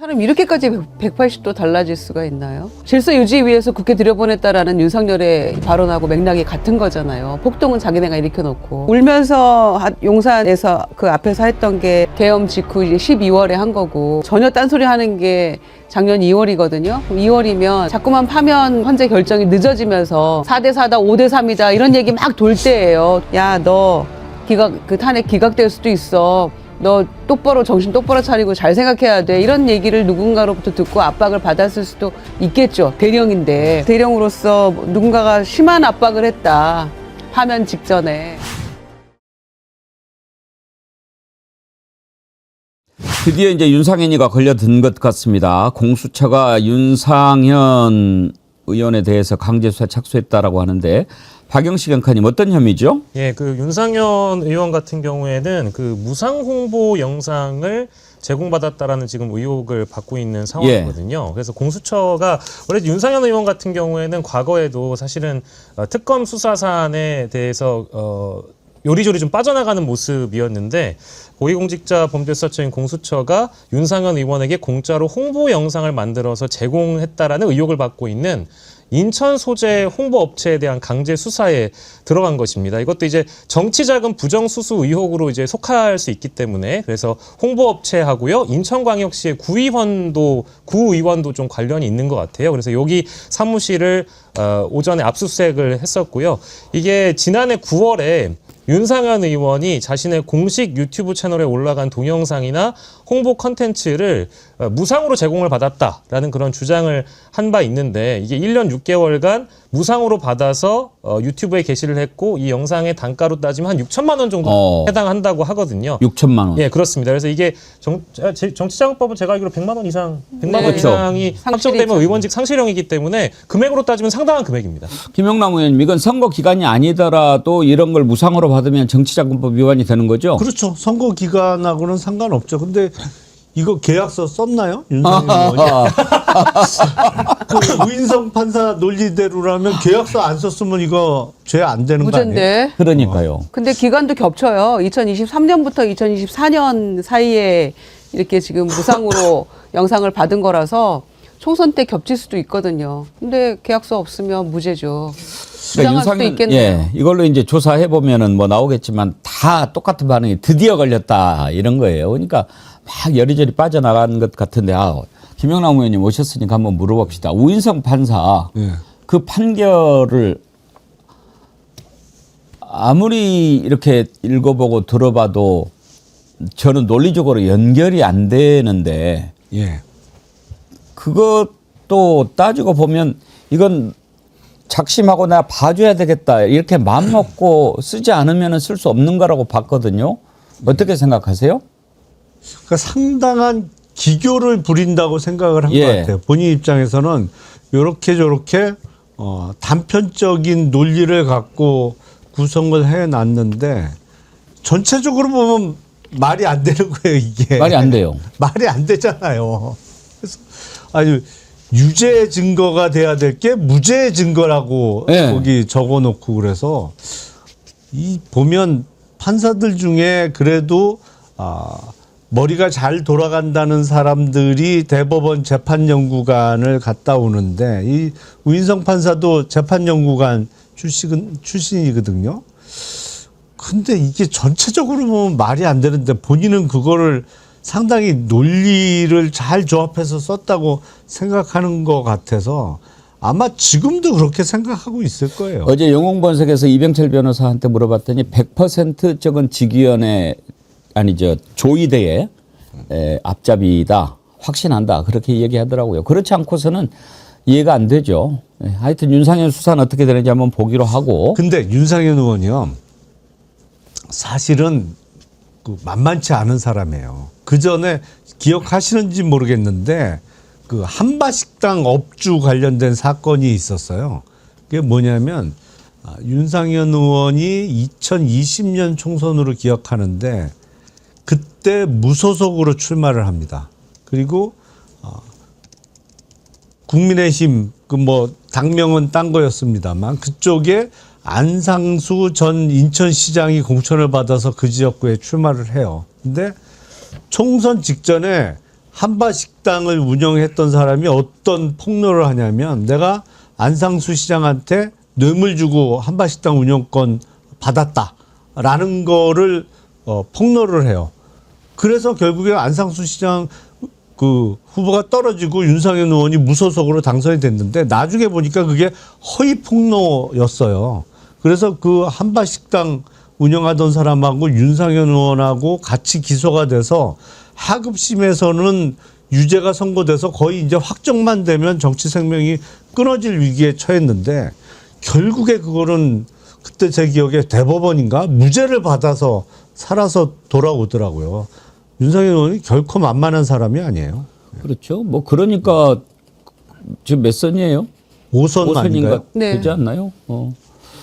사람 이렇게까지 180도 달라질 수가 있나요? 질서 유지 위해서 국회 들여보냈다라는 윤석열의 발언하고 맥락이 같은 거잖아요. 폭동은 자기네가 일으켜놓고 울면서 용산에서 그 앞에서 했던 게 계엄 직후 이제 12월에 한 거고 전혀 딴소리 하는 게 작년 2월이거든요. 2월이면 자꾸만 파면 헌재 결정이 늦어지면서 4대 4다 5대 3이다 이런 얘기 막 돌 때예요. 야, 너 그 탄핵 기각될 수도 있어. 너 똑바로 정신 똑바로 차리고 잘 생각해야 돼. 이런 얘기를 누군가로부터 듣고 압박을 받았을 수도 있겠죠. 대령인데. 대령으로서 누군가가 심한 압박을 했다. 파면 직전에. 드디어 이제 윤상현이가 걸려든 것 같습니다. 공수처가 윤상현 의원에 대해서 강제수사 착수했다라고 하는데 박영식 연카님 어떤 혐의죠? 예, 그 윤상현 의원 같은 경우에는 그 무상 홍보 영상을 제공받았다라는 지금 의혹을 받고 있는 상황이거든요. 그래서 공수처가 원래 윤상현 의원 같은 경우에는 과거에도 사실은 특검 수사 사안에 대해서 요리조리 좀 빠져나가는 모습이었는데 고위공직자 범죄수사처인 공수처가 윤상현 의원에게 공짜로 홍보 영상을 만들어서 제공했다라는 의혹을 받고 있는 인천 소재 홍보업체에 대한 강제 수사에 들어간 것입니다. 이것도 이제 정치자금 부정수수 의혹으로 이제 속할 수 있기 때문에 그래서 홍보업체하고요 인천광역시의 구의원도 좀 관련이 있는 것 같아요. 그래서 여기 사무실을 오전에 압수수색을 했었고요. 이게 지난해 9월에 윤상현 의원이 자신의 공식 유튜브 채널에 올라간 동영상이나 홍보 컨텐츠를 무상으로 제공을 받았다라는 그런 주장을 한 바 있는데 이게 1년 6개월간 무상으로 받아서 유튜브에 게시를 했고 이 영상의 단가로 따지면 한 6천만 원 정도 해당한다고 하거든요. 6천만 원. 예, 그렇습니다. 그래서 이게 정치자금법은 제가 알기로 100만 원 이상, 100만 원 그렇죠. 이상이 확정되면 의원직 상실형이기 때문에 금액으로 따지면 상당한 금액입니다. 김영남 의원님, 이건 선거 기간이 아니더라도 이런 걸 무상으로 받으면 정치자금법 위반이 되는 거죠? 그렇죠. 선거 기간하고는 상관없죠. 근데 이거 계약서 썼나요? 윤석열 의원이? 그 우인성 판사 논리대로라면 계약서 안 썼으면 이거 죄 안 되는 거 아니에요? 무죄인데. 그러니까요. 근데 기간도 겹쳐요. 2023년부터 2024년 사이에 이렇게 지금 무상으로 영상을 받은 거라서 총선 때 겹칠 수도 있거든요. 근데 계약서 없으면 무죄죠. 주장할 수도 있겠네요. 예, 이걸로 이제 조사해 보면은 뭐 나오겠지만 다 똑같은 반응이 드디어 걸렸다 이런 거예요. 그러니까 막 여리저리 빠져나가는 것 같은데 김영남 의원님 오셨으니까 한번 물어봅시다. 우인성 판사 그 판결을 아무리 이렇게 읽어보고 들어봐도 저는 논리적으로 연결이 안 되는데 그것도 따지고 보면 이건 작심하고 내가 봐줘야 되겠다 이렇게 마음 먹고 쓰지 않으면 쓸 수 없는 거라고 봤거든요. 어떻게 생각하세요? 그러니까 상당한 기교를 부린다고 생각을 한 것 같아요. 본인 입장에서는 이렇게 저렇게 단편적인 논리를 갖고 구성을 해놨는데 전체적으로 보면 말이 안 되는 거예요. 이게 말이 안 돼요. 말이 안 되잖아요. 그래서 아니 유죄 증거가 돼야 될 게 무죄 증거라고 거기 적어놓고 그래서 이 보면 판사들 중에 그래도 머리가 잘 돌아간다는 사람들이 대법원 재판연구관을 갔다 오는데 이 우인성 판사도 재판연구관 출신이거든요. 근데 이게 전체적으로 보면 말이 안 되는데 본인은 그거를 상당히 논리를 잘 조합해서 썼다고 생각하는 것 같아서 아마 지금도 그렇게 생각하고 있을 거예요. 어제 영웅본색에서 이병철 변호사한테 물어봤더니 100% 저건 직위원회 아니죠 조의대의 앞잡이다 확신한다 그렇게 얘기하더라고요. 그렇지 않고서는 이해가 안 되죠. 하여튼 윤상현 수사는 어떻게 되는지 한번 보기로 하고. 근데 윤상현 의원이요 사실은 만만치 않은 사람이에요. 그 전에 기억하시는지 모르겠는데 그 한바식당 업주 관련된 사건이 있었어요. 그게 뭐냐면 윤상현 의원이 2020년 총선으로 기억하는데 그때 무소속으로 출마를 합니다. 그리고 국민의힘 그 뭐 당명은 딴 거였습니다만 그쪽에 안상수 전 인천시장이 공천을 받아서 그 지역구에 출마를 해요. 근데 총선 직전에 한바식당을 운영했던 사람이 어떤 폭로를 하냐면 내가 안상수 시장한테 뇌물 주고 한바식당 운영권 받았다라는 거를 폭로를 해요. 그래서 결국에 안상수 시장 그 후보가 떨어지고 윤상현 의원이 무소속으로 당선이 됐는데 나중에 보니까 그게 허위 폭로였어요. 그래서 그 한바식당 운영하던 사람하고 윤상현 의원하고 같이 기소가 돼서 하급심에서는 유죄가 선고돼서 거의 이제 확정만 되면 정치 생명이 끊어질 위기에 처했는데 결국에 그거는 그때 제 기억에 대법원인가 무죄를 받아서 살아서 돌아오더라고요. 윤상현 의원이 결코 만만한 사람이 아니에요. 그렇죠. 뭐 그러니까 지금 몇 선이에요? 5선 5선인가 아닌가요? 네. 되지 않나요?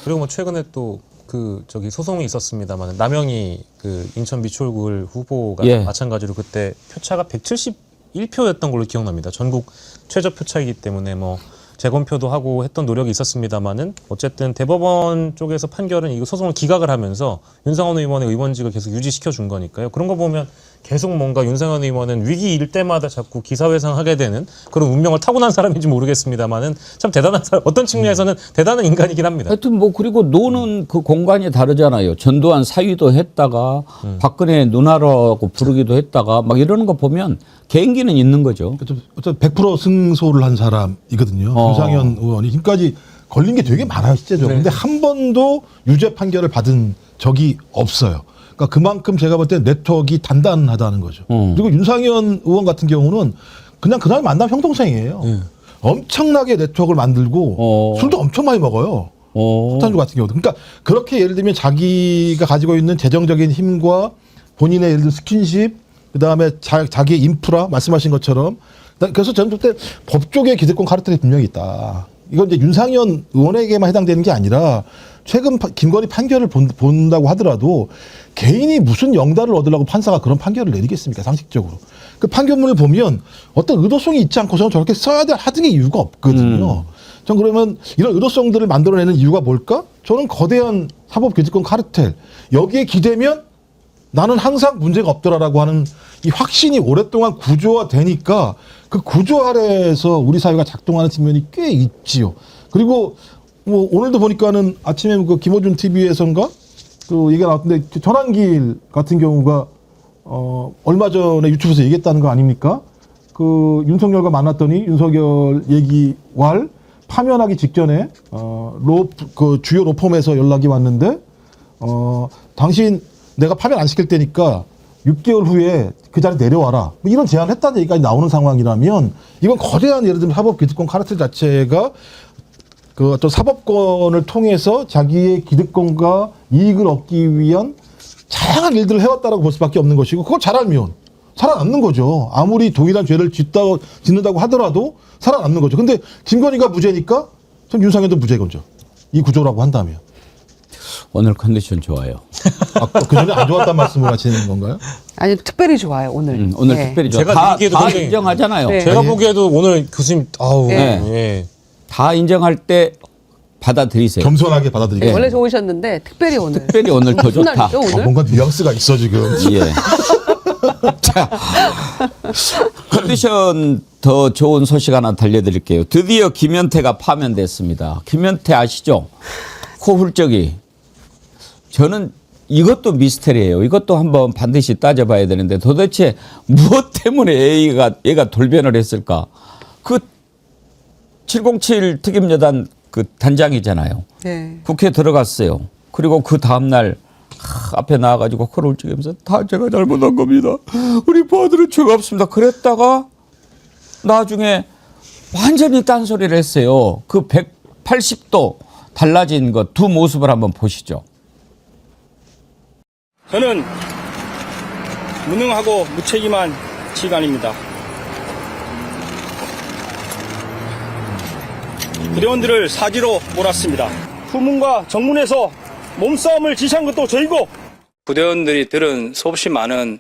그리고 뭐 최근에 또 그 저기 소송이 있었습니다만 남영희 그 인천 미추홀구 후보가 예. 마찬가지로 그때 표차가 171표였던 걸로 기억납니다. 전국 최저 표차이기 때문에 뭐 재검표도 하고 했던 노력이 있었습니다만은 어쨌든 대법원 쪽에서 판결은 이거 소송을 기각을 하면서 윤상현 의원의 의원직을 계속 유지시켜 준 거니까요. 그런 거 보면 계속 뭔가 윤상현 의원은 위기일 때마다 자꾸 기사회생하게 되는 그런 운명을 타고난 사람인지 모르겠습니다만은 참 대단한 사람, 어떤 측면에서는 대단한 인간이긴 합니다. 하여튼 뭐 그리고 노는 그 공간이 다르잖아요. 전두환 사위도 했다가 박근혜 누나라고 부르기도 했다가 막 이러는 거 보면 개인기는 있는 거죠. 어쨌든 100% 승소를 한 사람이거든요. 윤상현 의원이 지금까지 걸린 게 되게 많아요, 실제적으로. 근데 한 번도 유죄 판결을 받은 적이 없어요. 그러니까 그만큼 제가 볼 때 네트워크가 단단하다는 거죠. 그리고 윤상현 의원 같은 경우는 그냥 그 사람이 만나면 형동생이에요. 엄청나게 네트워크를 만들고 술도 엄청 많이 먹어요. 석탄주 같은 경우도. 그러니까 그렇게 예를 들면 자기가 가지고 있는 재정적인 힘과 본인의 예를 들어 스킨십, 그다음에 자기의 인프라 말씀하신 것처럼 그래서 저는 볼 때 법조계 기득권 카르텔이 분명히 있다. 이건 이제 윤상현 의원에게만 해당되는 게 아니라 최근 김건희 판결을 본다고 하더라도 개인이 무슨 영달을 얻으려고 판사가 그런 판결을 내리겠습니까? 상식적으로. 그 판결문을 보면 어떤 의도성이 있지 않고서는 저렇게 써야 될 하등의 이유가 없거든요. 전 그러면 이런 의도성들을 만들어내는 이유가 뭘까? 저는 거대한 사법규칙권 카르텔. 여기에 기대면 나는 항상 문제가 없더라라고 하는 이 확신이 오랫동안 구조화되니까 그 구조 아래에서 우리 사회가 작동하는 측면이 꽤 있지요. 그리고 뭐 오늘도 보니까는 아침에 그 김어준 TV에선가 그 얘기가 나왔는데 전환길 같은 경우가 얼마 전에 유튜브에서 얘기했다는 거 아닙니까? 그 윤석열과 만났더니 윤석열 얘기왈 파면하기 직전에 그 주요 로펌에서 연락이 왔는데 당신 내가 파면 안 시킬 테니까 6개월 후에 그 자리에 내려와라. 뭐 이런 제안을 했다는 얘기까지 나오는 상황이라면 이건 거대한 예를 들면 사법 기득권 카르텔 자체가 그 어떤 사법권을 통해서 자기의 기득권과 이익을 얻기 위한 다양한 일들을 해왔다라고 볼 수밖에 없는 것이고 그걸 잘 알면 살아남는 거죠. 아무리 동일한 죄를 짓는다고 하더라도 살아남는 거죠. 근데 김건희가 무죄니까 전 윤상현도 무죄건죠. 이 구조라고 한다면. 오늘 컨디션 좋아요. 그 전에 안 좋았단 말씀을 하시는 건가요? 아니 특별히 좋아요 오늘. 오늘 예. 특별히 좋아. 제가 다 느끼기에도 굉장히- 인정하잖아요. 네. 제가 보기에도 오늘 교수님 아우 네. 예. 다 인정할 때 받아들이세요. 겸손하게 받아들이게. 원래 좋으셨는데 특별히 오늘. 특별히 오늘 더 좋다. 순환이죠, 오늘? 뭔가 뉘앙스가 있어 지금. 예. 자, 컨디션 더 좋은 소식 하나 들려드릴게요. 드디어 김현태가 파면됐습니다. 김현태 아시죠? 코 훌쩍이. 저는 이것도 미스터리예요. 이것도 한번 반드시 따져봐야 되는데 도대체 무엇 때문에 얘가 돌변을 했을까? 그 707 특임여단 그 단장이잖아요. 네. 국회 들어갔어요. 그리고 그 다음날 앞에 나와가지고 코를 훌쩍이면서 다 제가 잘못한 겁니다. 우리 부하들은 죄가 없습니다. 그랬다가 나중에 완전히 딴소리를 했어요. 그 180도 달라진 것 두 모습을 한번 보시죠. 저는 무능하고 무책임한 지휘관입니다. 부대원들을 사지로 몰았습니다. 후문과 정문에서 몸싸움을 지시한 것도 저희고 부대원들이 들은 수없이 많은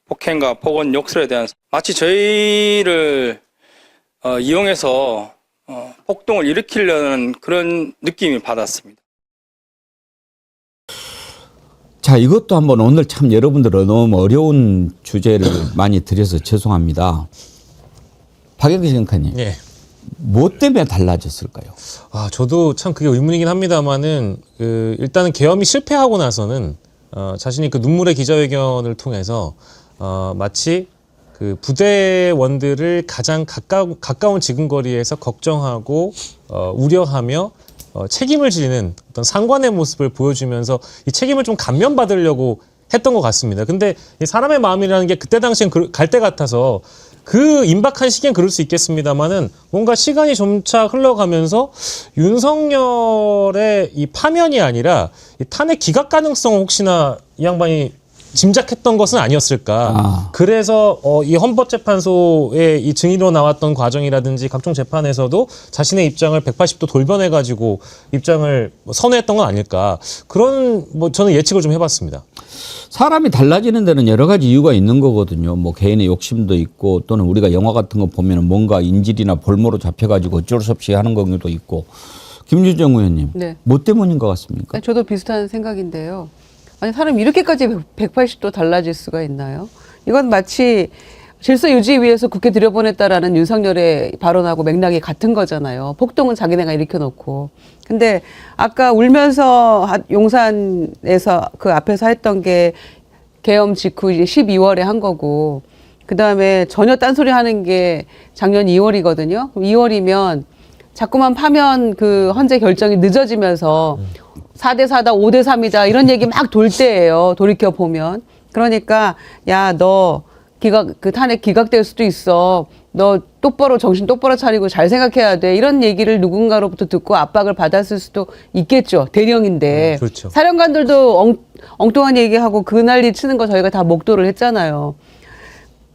폭행과 폭언 욕설에 대한 마치 저희를 이용해서 폭동을 일으키려는 그런 느낌이 받았습니다. 자, 이것도 한번 오늘 참 여러분들은 너무 어려운 주제를 많이 드려서 죄송합니다. 박영기 정카님, 예. 뭐 때문에 달라졌을까요? 아, 저도 참 그게 의문이긴 합니다만은 일단은 계엄이 실패하고 나서는 자신이 그 눈물의 기자회견을 통해서 마치 그 부대원들을 가장 가까운 지근거리에서 걱정하고 우려하며 책임을 지는 어떤 상관의 모습을 보여주면서 이 책임을 좀 감면받으려고 했던 것 같습니다. 근데 이 사람의 마음이라는 게 그때 당시엔 갈 때 같아서 그 임박한 시기엔 그럴 수 있겠습니다만은 뭔가 시간이 점차 흘러가면서 윤석열의 이 파면이 아니라 이 탄핵 기각 가능성을 혹시나 이 양반이 짐작했던 것은 아니었을까. 그래서 이 헌법재판소의 이 증인으로 나왔던 과정이라든지 각종 재판에서도 자신의 입장을 180도 돌변해가지고 입장을 선회했던 건 아닐까. 그런 저는 예측을 좀 해봤습니다. 사람이 달라지는 데는 여러 가지 이유가 있는 거거든요. 뭐 개인의 욕심도 있고 또는 우리가 영화 같은 거 보면은 뭔가 인질이나 볼모로 잡혀가지고 어쩔 수 없이 하는 경우도 있고. 김유정 의원님, 네. 뭐 때문인 것 같습니까? 저도 비슷한 생각인데요. 아니, 사람이 이렇게까지 180도 달라질 수가 있나요? 이건 마치 질서 유지 위해서 국회 들여보냈다라는 윤석열의 발언하고 맥락이 같은 거잖아요. 폭동은 자기네가 일으켜놓고. 근데 아까 울면서 용산에서 그 앞에서 했던 게 계엄 직후 이제 12월에 한 거고, 그 다음에 전혀 딴소리 하는 게 작년 2월이거든요. 2월이면 자꾸만 파면 그 헌재 결정이 늦어지면서 4대4다, 5대3이다 이런 얘기 막 돌 때예요. 돌이켜 보면. 그러니까 야, 너 그 탄핵 기각될 수도 있어. 너 정신 똑바로 차리고 잘 생각해야 돼. 이런 얘기를 누군가로부터 듣고 압박을 받았을 수도 있겠죠. 대령인데. 그렇죠. 사령관들도 엉뚱한 얘기하고 그 난리 치는 거 저희가 다 목도를 했잖아요.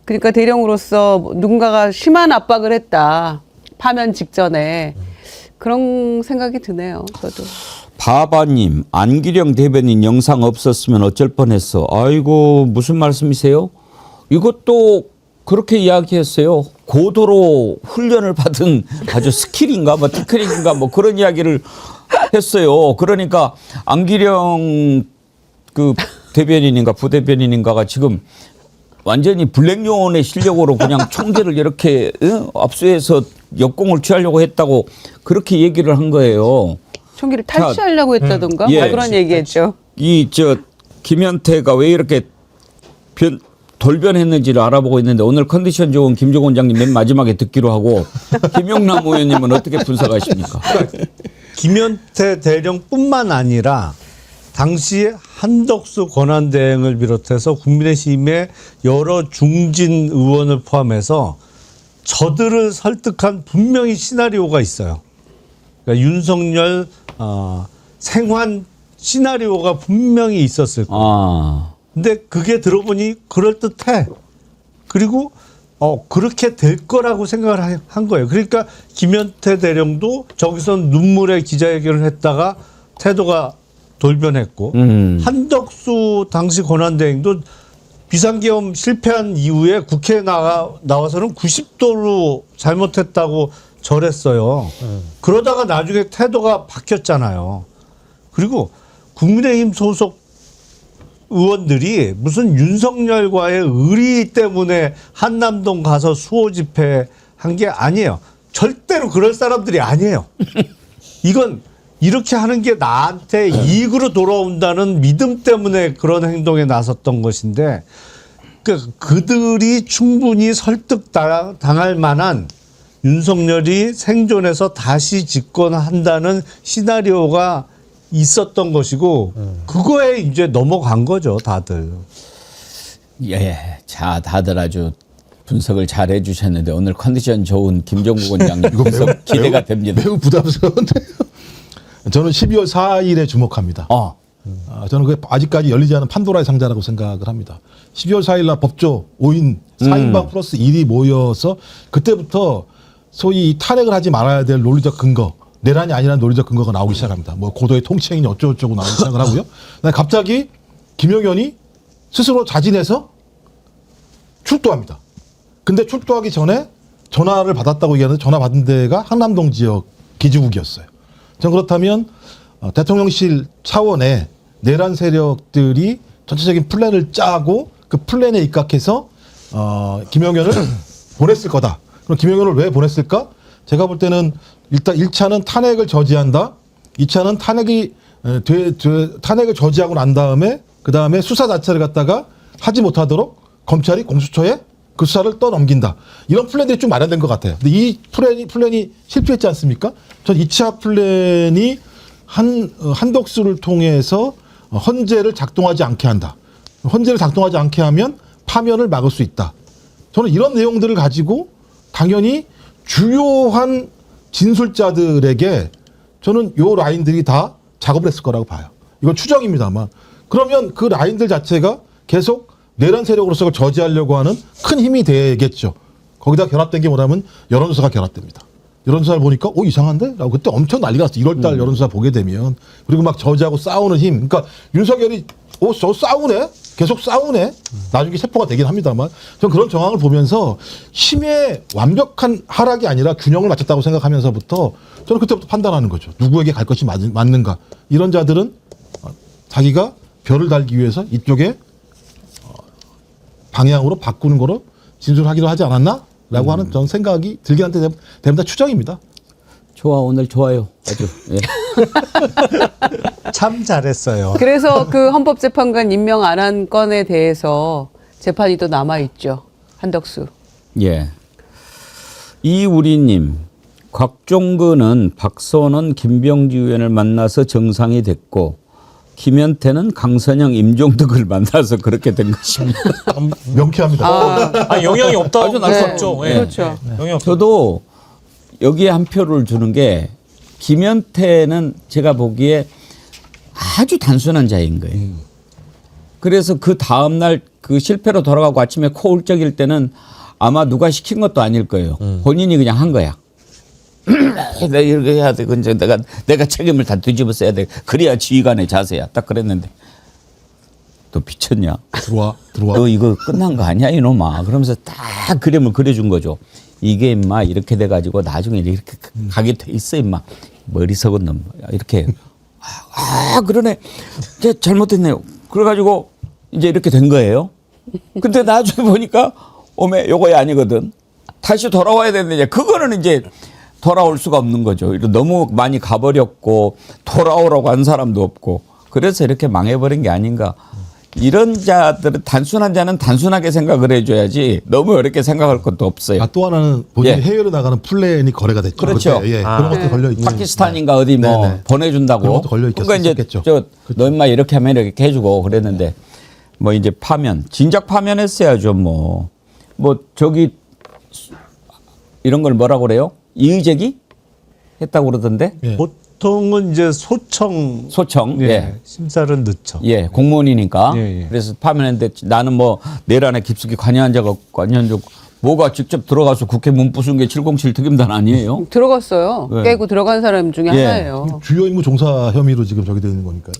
그러니까 대령으로서 누군가가 심한 압박을 했다. 파면 직전에. 그런 생각이 드네요. 저도. 바바님, 안기령 대변인 영상 없었으면 어쩔 뻔했어. 아이고, 무슨 말씀이세요? 이것도 그렇게 이야기했어요. 고도로 훈련을 받은 아주 스킬인가 뭐 테크닉인가 뭐 그런 이야기를 했어요. 그러니까 안기령 그 대변인인가 부대변인인가가 지금 완전히 블랙요원의 실력으로 그냥 총기를 이렇게 압수해서 역공을 취하려고 했다고 그렇게 얘기를 한 거예요. 총기를 탈취하려고 했다던가 예. 그런 얘기했죠. 김현태가 왜 이렇게 돌변했는지를 알아보고 있는데 오늘 컨디션 좋은 김종원 원장님 맨 마지막에 듣기로 하고 김용남 의원님은 어떻게 분석하십니까? 김현태 대령뿐만 아니라 당시 한덕수 권한대행을 비롯해서 국민의힘의 여러 중진 의원을 포함해서 저들을 설득한 분명히 시나리오가 있어요. 그러니까 윤석열 생환 시나리오가 분명히 있었을 거예요. 근데 그게 들어보니 그럴듯해. 그리고 그렇게 될 거라고 생각을 한 거예요. 그러니까 김현태 대령도 저기서 눈물의 기자회견을 했다가 태도가 돌변했고 한덕수 당시 권한대행도 비상계엄 실패한 이후에 국회에 나와서는 90도로 잘못했다고 절했어요. 그러다가 나중에 태도가 바뀌었잖아요. 그리고 국민의힘 소속 의원들이 무슨 윤석열과의 의리 때문에 한남동 가서 수호 집회 한 게 아니에요. 절대로 그럴 사람들이 아니에요. 이건 이렇게 하는 게 나한테 이익으로 돌아온다는 믿음 때문에 그런 행동에 나섰던 것인데 그들이 충분히 설득당할 만한 윤석열이 생존해서 다시 집권한다는 시나리오가 있었던 것이고 그거에 이제 넘어간 거죠, 다들. 예, 자, 다들 아주 분석을 잘 해주셨는데 오늘 컨디션 좋은 김종국 원장님 분석 기대가 됩니다. 매우 부담스러운데요. 저는 12월 4일에 주목합니다. 저는 그게 아직까지 열리지 않은 판도라의 상자라고 생각을 합니다. 12월 4일 날 법조 5인 4인방 플러스 1이 모여서 그때부터 소위 탄핵을 하지 말아야 될 논리적 근거, 내란이 아니라는 논리적 근거가 나오기 시작합니다. 뭐 고도의 통치행위 어쩌고저쩌고 나오기 시작을 하고요. 갑자기 김용현이 스스로 자진해서 출두합니다. 근데 출두하기 전에 전화를 받았다고 얘기하는데 전화 받은 데가 한남동 지역 기지국이었어요. 전 그렇다면 대통령실 차원의 내란 세력들이 전체적인 플랜을 짜고 그 플랜에 입각해서 김영현을 보냈을 거다. 그럼 김영현을 왜 보냈을까? 제가 볼 때는 일단 1차는 탄핵을 저지한다. 2차는 탄핵을 저지하고 난 다음에 그 다음에 수사 자체를 갖다가 하지 못하도록 검찰이 공수처에 그 수사를 떠넘긴다. 이런 플랜들이 좀 마련된 것 같아요. 근데 이 플랜이 실패했지 않습니까? 전 2차 플랜이 한덕수를 통해서 헌재를 작동하지 않게 한다. 헌재를 작동하지 않게 하면 파면을 막을 수 있다. 저는 이런 내용들을 가지고 당연히 주요한 진술자들에게 저는 요 라인들이 다 작업을 했을 거라고 봐요. 이건 추정입니다만. 그러면 그 라인들 자체가 계속 내란 세력으로서 저지하려고 하는 큰 힘이 되겠죠. 거기다 결합된 게 뭐냐면 여론조사가 결합됩니다. 여론조사를 보니까 이상한데? 라고 그때 엄청 난리가 났어. 1월달 여론조사 보게 되면. 그리고 막 저지하고 싸우는 힘. 그러니까 윤석열이 저 싸우네? 계속 싸우네? 나중에 세포가 되긴 합니다만. 저는 그런 정황을 보면서 힘의 완벽한 하락이 아니라 균형을 맞췄다고 생각하면서부터 저는 그때부터 판단하는 거죠. 누구에게 갈 것이 맞는가. 이런 자들은 자기가 별을 달기 위해서 이쪽에 방향으로 바꾸는 거로 진술하기로 하지 않았나? 라고 하는 저는 생각이 들긴 한데 대부분 다 추정입니다. 좋아, 오늘 좋아요. 아주. 예. 참 잘했어요. 그래서 그 헌법재판관 임명 안 한 건에 대해서 재판이 또 남아있죠. 한덕수. 예. 이우리님, 곽종근은 박선원, 김병지 의원을 만나서 정상이 됐고, 김현태는 강선영, 임종덕을 만나서 그렇게 된 것입니다. 명쾌합니다. 영향이 없다고 아주 할 수 네. 없죠. 예. 그렇죠. 영향이 없죠. 저도 여기에 한 표를 주는 게 김현태는 제가 보기에 아주 단순한 자인 거예요. 그래서 그 다음날 그 실패로 돌아가고 아침에 코 울적일 때는 아마 누가 시킨 것도 아닐 거예요. 본인이 그냥 한 거야. 내가 이렇게 해야 돼. 근데 내가 책임을 다 뒤집어 써야 돼. 그래야 지휘관의 자세야. 딱 그랬는데. 너 미쳤냐? 들어와. 너 이거 끝난 거 아니야 이놈아. 그러면서 딱 그림을 그려준 거죠. 이게 임마 이렇게 돼가지고 나중에 이렇게 가게 돼 있어 임마. 머리 썩은 놈. 이렇게. 그러네. 이제 잘못했네요. 그래가지고 이제 이렇게 된 거예요. 근데 나중에 보니까 오메 요거 아니거든. 다시 돌아와야 되는데 그거는 이제 돌아올 수가 없는 거죠. 너무 많이 가버렸고 돌아오라고 한 사람도 없고 그래서 이렇게 망해버린 게 아닌가. 이런 자들은 단순한 자는 단순하게 생각을 해줘야지 너무 어렵게 생각할 것도 없어요. 또 하나는 본인이 예. 해외로 나가는 플랜이 거래가 됐죠. 그렇죠. 그때. 예. 그런 것도 걸려 있죠. 파키스탄인가 어디 뭐 네네. 보내준다고. 그런 것도 걸려 그러니까 이제 있겠죠. 너 인마 이렇게 하면 이렇게 해주고 그랬는데 뭐 이제 파면 진작 파면했어야죠 뭐 저기 이런 걸 뭐라고 그래요? 이의제기 했다고 그러던데. 예. 보통은 이제 소청 예. 심사를 늦죠. 예, 공무원이니까. 예, 예. 그래서 파면했는데 나는 뭐 내란에 깊숙이 관여한 자가 뭐가 직접 들어가서 국회 문 부순 게 707 특임단 아니에요? 들어갔어요. 네. 깨고 들어간 사람 중에 예. 하나예요. 주요 임무 종사 혐의로 지금 저기 되는 거니까요.